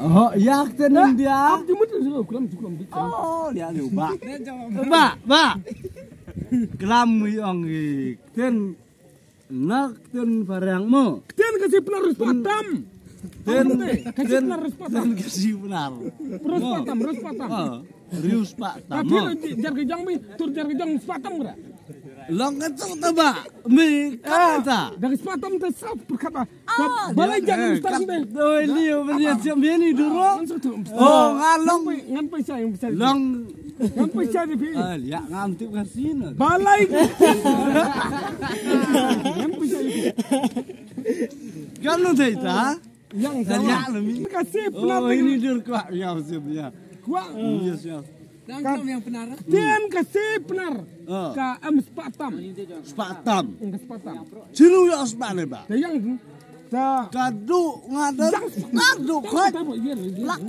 Oh, yak tenang dia. Oh, dia lupa. Ba. Kelam yang ten nak ten barangmu. Ten kasih pelarus patam. Ten Kasih benar. Terus patam. Rus patam. Rius patam. Tapi jar kejang mi, tur jar kejang patam berat. Long kencang tebak. Mi kata. Dari patam tu sah berkata. Balai jangan start deh. Doi liu beriat siam ini dulu. Oh, ngalong. Ngampai saya yang besar. Long. Ngampai saya di sini. Ya ngamtip kasino. Balai. Ngampai saya. Kamu cerita? Yang Tanya lebih. Kasih pelar. Oh, ini dia kuat ya siapnya. Kuat. Yes, yes. Yang benar. Ten kasih benar. Ka patam. Spatam. Patam. Sino ya spane ba? Yang ta Kadu ngadat. Kadu khat. Lak.